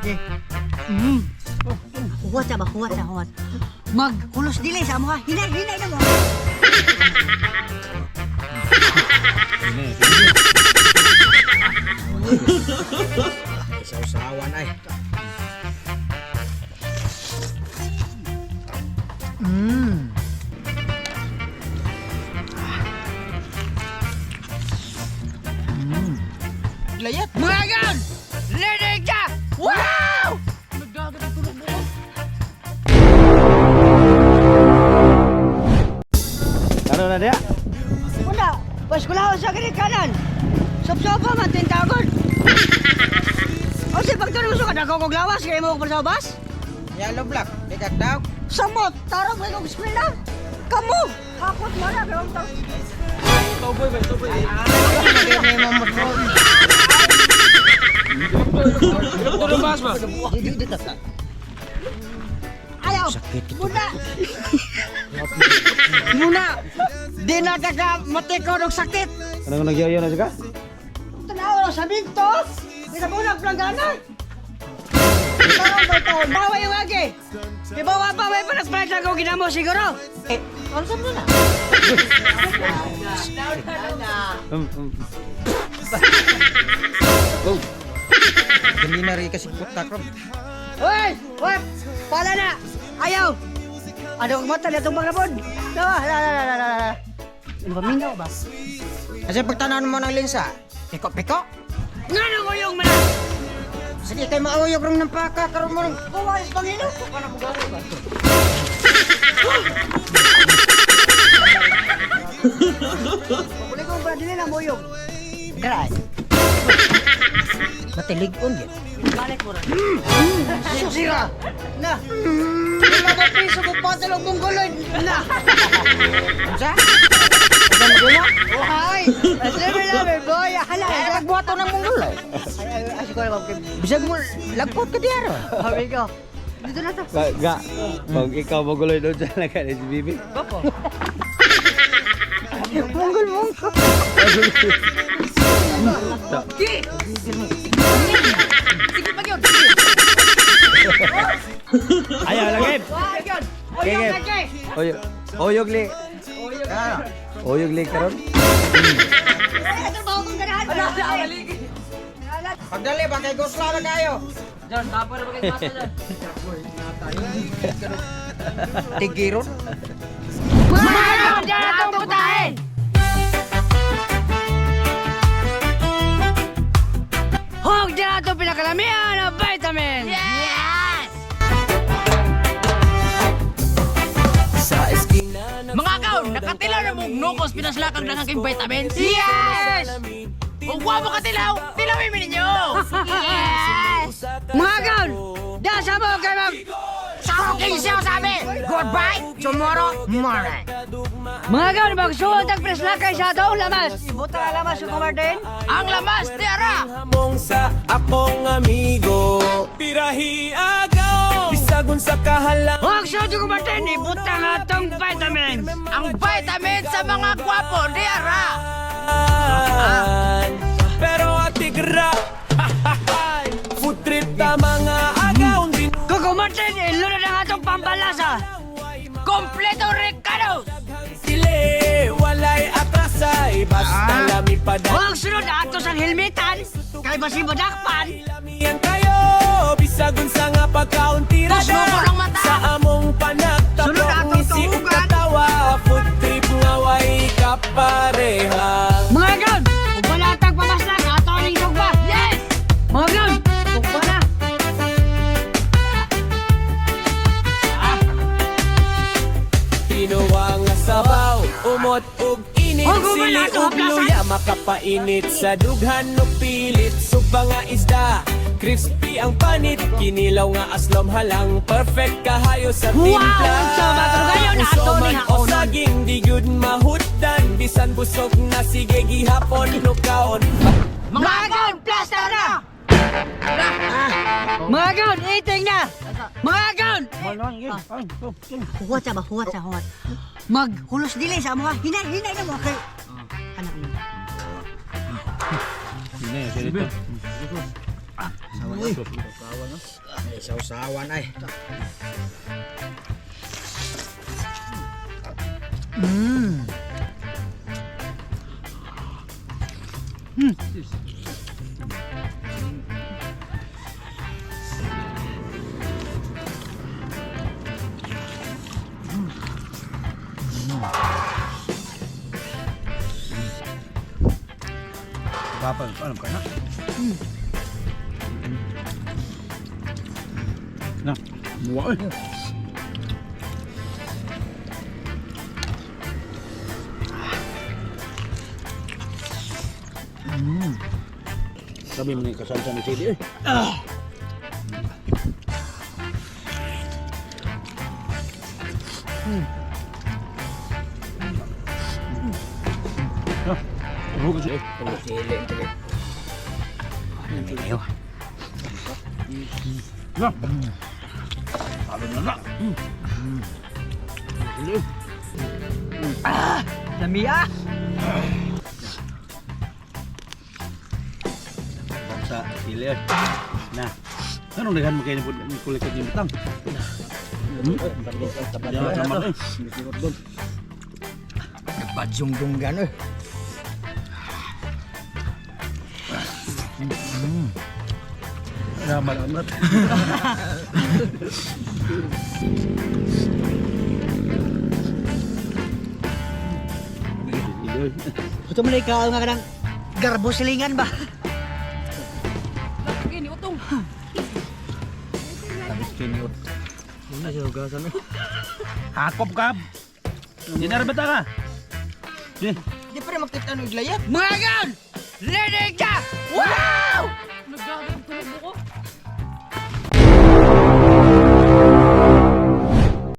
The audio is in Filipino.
Okay. Huwat sa ba? Huwat. Maghulos dili sa mo ha. Hinay na mo. Usaw-usawan ay. Layat. Mga gan! Linig ka! Wow! Nagdagat ang tulog mo. Ano na dia? Una, paskulaw sa kini kanan. Sop-sopa man tintagon. O si pagtulong sa kadako kog lawas kay mo ko sa bas. Yellow black, bigag daw. Samot, tarong may kong eskwela. Kamu, kapot mo na, pero ang Tawboy ba? Tawboy. Tulog bahas ba? ayaw. Muna, di na ka matikaw ng sakit. Ano nagyayo na siya? Tanaw sa binto, pinabunag planggana. Tarong ba ito, baway yung agi. Di ba baway pa nagpalit ako ginamo siguro? Ano sa mo na? Oh. Kanina rin kasi putak ron. Hoy! Hoy! Pala na! Ayaw! Ano ang mata na itong mga bon? Ano ba, minaw ba? Kasi pagtanaan mo ng lensa, piko-piko. Nga nang uyong mana! Sige kayo mauyog rin ng paka, karoon mo rin. Bumayos Panginoon! Paguli ko ba din na muyong? Garay. Matilig-on yan. Balik mo rin. Susira! Na! Wala ba piso ko patalong mong guloy? Na! Sa? Ano mo na? Uhay! Labi, boy! Hala! Nagbuhato ng mungol eh. Ay, siguro ba? Bisag mo, lagpot ka diyan. Habi ko. Dito na to. Ga, pag ikaw maguloy doon dyan lang ka ni si Bibi. Bapo. Munggol. Ayaw lang, Gib! Wah, yun! Kaya, Oyong Gib. lagi! Oyog li. Ah, Oyog li karon. Ito ba akong ganahan? pagdali ba kay Gosla na kayo? Diyan, tapos na ba kayo basa dyan? Tigiron. Mga dyan na itong putahin! Huwag dyan na itong pinakalamihan ng vitamin! Yes! Mga kaon, nakatilaw na mong nukos pinaslakang ng aking vitamins. Yes! Kung huwag mo katilaw, tilawin mo ninyo! Yes! Mga gan! Dasa mo kayo mag... Saking siya sabi, goodbye, tomorrow morning. Mga gan, magsuot ang preslakay sa atong lamas! Ibuta na lamas yung Martin? Ang lamas, tiara! Hamong sa akong amigo Pirahi agaw Bisagon sa kahalang Huwag suot yung Martin! Ibuta nga itong vitamin! Ang vitamin sa mga kwapo, tiara! Pero atigra Food trip ta mga agaw Kuko Martin, ilunod ang atong pambalasa! Kompleto Ricardo! Sile walay atrasay Basta lami padang Huwag sunod ato sa helmetan! Kay basi badakpan! Lamian kayo Bisagon sa nga pagkauntirada Tos mo ko ng mata. Sa among panagtapong Sunod atong isip tuugan. katawa Food trip nga way kapareha Mga gan! Kung balatag pamaslan, ato aning sugba! Yes! Mga gan! Kung bala! Tinuwa nga sabaw, umot ug init Oh, gumala Sili to, ug plaza. luya, makapainit Sa dughan no pilit, suba nga isda Crispy ang panit, kinilaw nga aslom halang Perfect kahayo sa Wow! timpla So, matulugayon na ato Uso ni man o haonon. saging, di gyud mahutdan Bisan busog na sige gihapon, lukaon Mga gan! Plasta na! Mga gan! Eating na! Mga gan! Huwat sa ba? Huwat. Maghulos dili sa mga hinay na mo kay... Anak mo. Ay, sausawan ay. Papa, alam ka na? Na, muwa eh. Sabi mo na yung kasalsa ni Chili eh. Huwag siya eh. Sili ito eh. Ayaw. Na. Alam na na. Lami ah! Sa Chili eh. Na. Anong naghan mo kayo ng kulikot yung bitang? Jangan sama eh. Badyong dunggan eh. Ramal amat. Gusto mo na ikaw nga ka ng garbo silingan ba? Gini, utong. Hakop ka. Dinarbata ka. Di. Di pa rin magkita ng iglayat. Mga gan!